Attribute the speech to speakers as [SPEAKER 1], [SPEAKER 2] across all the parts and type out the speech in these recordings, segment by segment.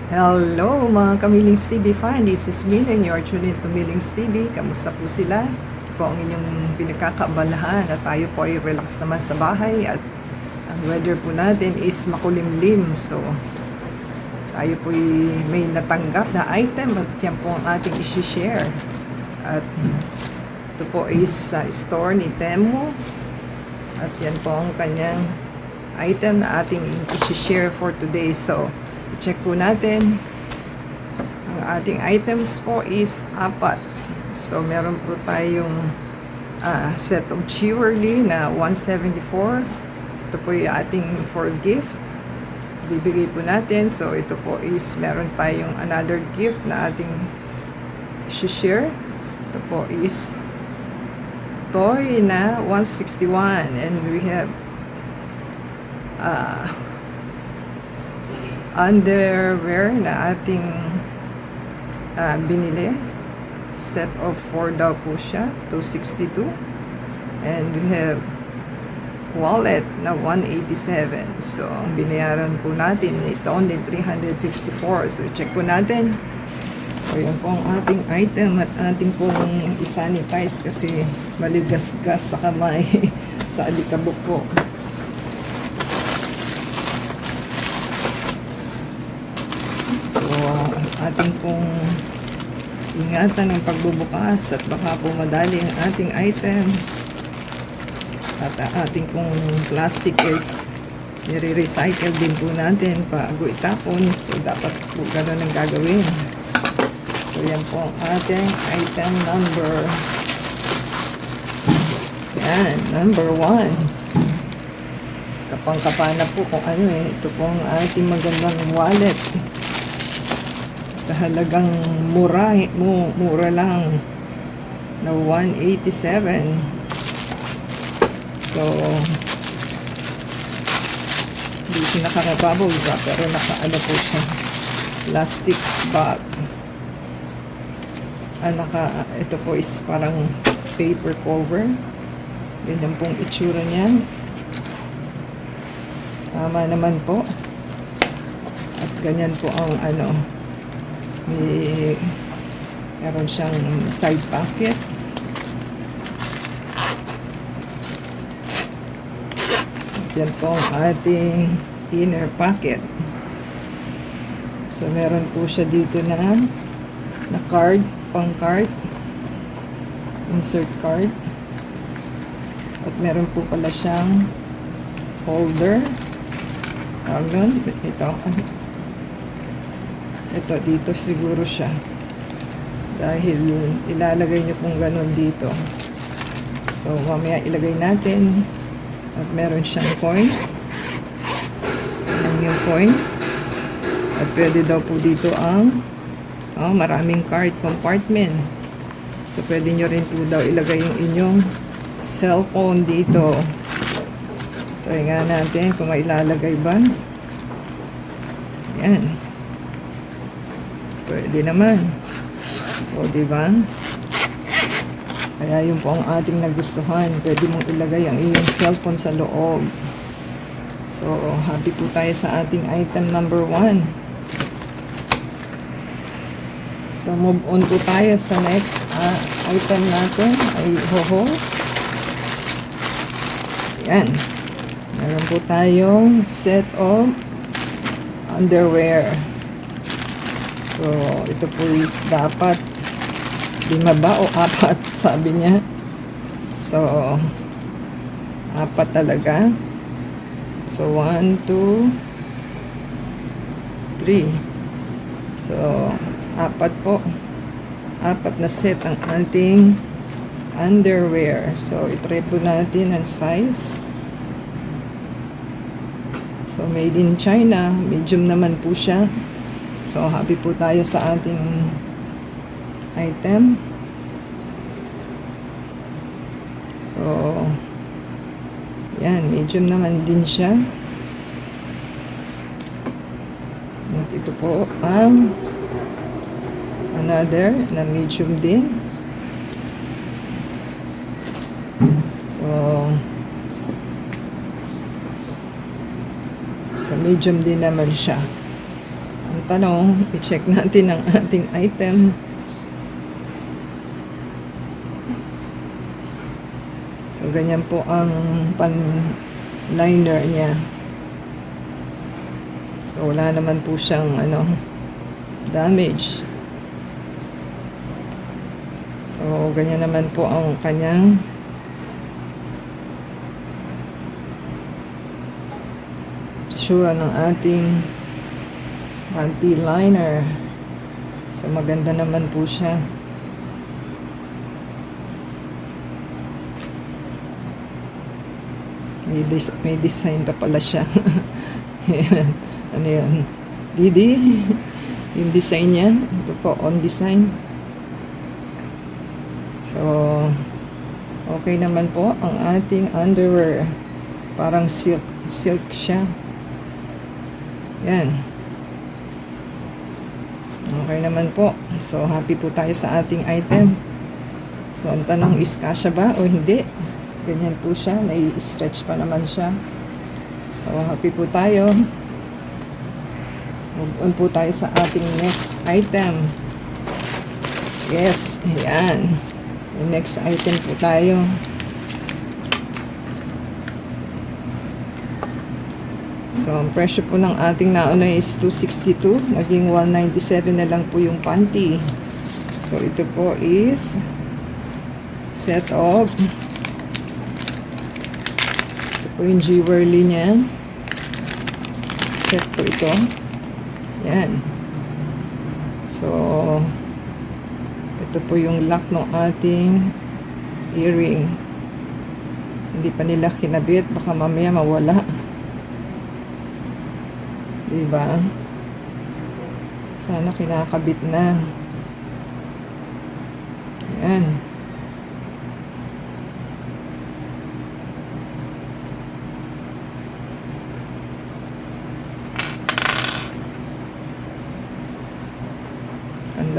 [SPEAKER 1] Hello mga Kamilings TV fan, this is Min and you are tuned to Milings TV. Kamusta po sila? Po ang inyong pinagkakabalahan at tayo po ay relax naman sa bahay at ang weather po natin is makulimlim. So tayo po ay may natanggap na item at yan po ang ating isi-share. At ito po is sa store ni Temu at yan po ang kanyang item na ating isi-share for today. So check po natin. Ang ating items po is 4. So, meron po tayong set of jewelry na 174. Ito po yung ating for gift. Bibigay po natin. So, ito po is meron tayong another gift na ating share. Ito po is toy na 161. And we have underwear na ating binili. Set of 4 daw po siya, 262. And we have wallet na 187. So, ang binayaran po natin is only 354. So, check po natin. So, yan po ang ating item at ating pong isanitize kasi maligasgas sa kamay sa alikabok po. Ating pong ingatan ng pagbubukas at baka po madali ang ating items at ating pong plastic is nire-recycle din po natin bago itapon, so dapat po gano'n ang gagawin. So yan po ang ating item number 1. Kapang-kapa na po kung ano ito po ang ating magandang wallet. Halagang mura lang na 187. So hindi siya nakaka-bubble wrap pero naka-ano po siya, plastic bag. Ito po is parang paper cover. Ganyan pong itsura niya. Tama naman po. At ganyan po ang meron siyang side pocket. At yan po ang ating inner pocket. So meron po siya dito na card, pang card, insert card. At meron po pala siyang holder. Ito, dito siguro siya. Dahil ilalagay nyo pong ganun dito. So, mamaya ilagay natin. At meron siyang coin. Ayan yung coin. At pwede daw po dito ang maraming card compartment. So, pwede nyo rin po daw ilagay yung inyong cellphone dito. Try nga natin kung may ilalagay ba. Ayan. Pwede naman. O, diba? Kaya yun po ang ating nagustuhan. Pwede mong ilagay ang iyong cellphone sa loob. So, happy po tayo sa ating item number 1. So, move on po tayo sa next item natin. Ay, Yan. Meron po tayong set of underwear. So, ito po is dapat 5 ba o 4, sabi niya. So, 4 talaga. So, 1, 2, 3. So, 4 po. 4 na set ang ating underwear. So, itry po natin ang size. So, made in China. Medium naman po siya. So, happy po tayo sa ating item. So, yan. Medium naman din siya. At ito po ang another na medium din. So, medium din naman siya. Ang tanong, i-check natin ang ating item. So, ganyan po ang pan-liner niya. So, wala naman po siyang damage. So, ganyan naman po ang kanyang sure ng ating panty liner. So, maganda naman po siya. May design pa pala siya. Ayan. Ano yan? Didi? Yung design niya. Ito po, on design. So, okay naman po ang ating underwear. Parang silk siya. Yan. Okay naman po. So, happy po tayo sa ating item. So, ang tanong is, kasya ba o hindi? Ganyan po siya. Nai-stretch pa naman siya. So, happy po tayo. Move on po tayo sa ating next item. Yes, ayan. Yung next item po tayo. So, ang presyo po ng ating nauna is 262. Naging 197 na lang po yung panty. So, ito po is set of ito po yung jewelry niya. Set po ito. Yan. So, ito po yung lock ng ating earring. Hindi pa nila kinabit. Baka mamaya mawala. Diba? Sana kinakabit na. Yan.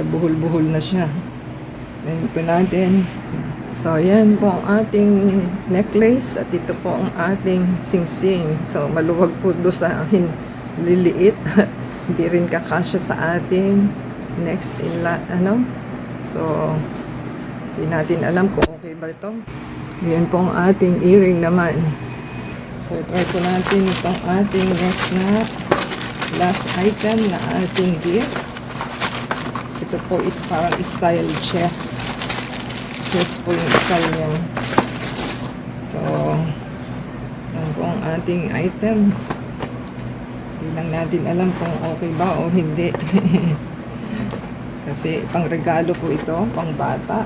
[SPEAKER 1] Buhol-buhol na siya. Ngayon po natin. So, yan po ang ating necklace at ito po ang ating sing-sing. So, maluwag po doon sa liliit at hindi rin kakasya sa ating next So, hindi natin alam kung okay ba ito. Yan po ang ating earring naman. So, try po natin itong ating next na last item na ating gift. Ito po is parang style chest. Chest po yung style niya. So, yan po ang ating item. Hindi lang natin alam kung okay ba o hindi. Kasi pang regalo po ito, pang bata.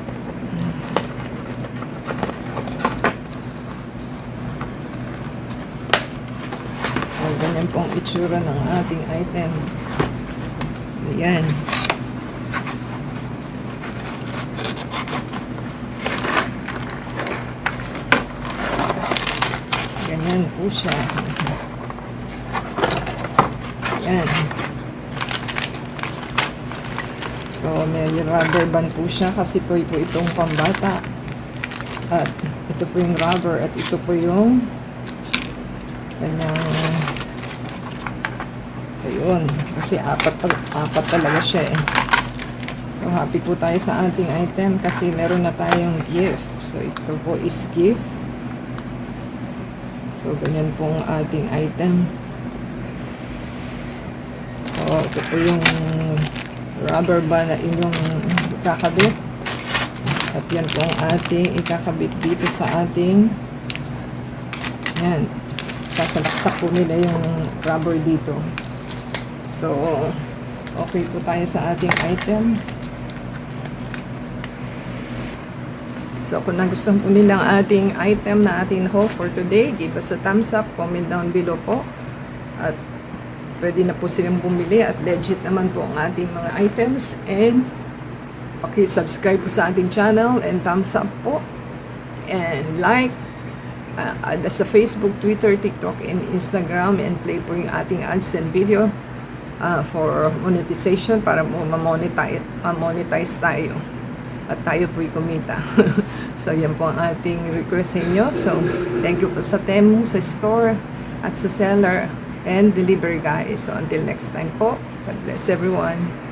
[SPEAKER 1] So, ganyan po ang itsura ng ating item. Ayan. Ganyan po siya. Yan. So, may rubber band po siya kasi toy po itong pambata. At ito po yung rubber at ito po yung kanyang ayun. Kasi apat talaga siya eh. So, happy po tayo sa ating item kasi meron na tayong gift. So, ito po is gift. So, ganyan pong ating item. So, ito po yung rubber band na inyong ikakabit. At yan po ang ating ikakabit dito sa ating yan. Sasalaksak po nila yung rubber dito. So, okay po tayo sa ating item. So, kung nagustuhan po nilang ating item na ating haul for today, give us a thumbs up, comment down below po. At pwede na po silang bumili at legit naman po ang ating mga items. And paki-subscribe po sa ating channel and thumbs up po. And like, sa Facebook, Twitter, TikTok, and Instagram. And play po yung ating ads and video for monetization para mo ma-monetize tayo. At tayo po'y kumita. So, yan po ang ating request sa inyo. So, thank you po sa Temu, sa store, at sa seller, and delivery guys. So, until next time po, God bless everyone.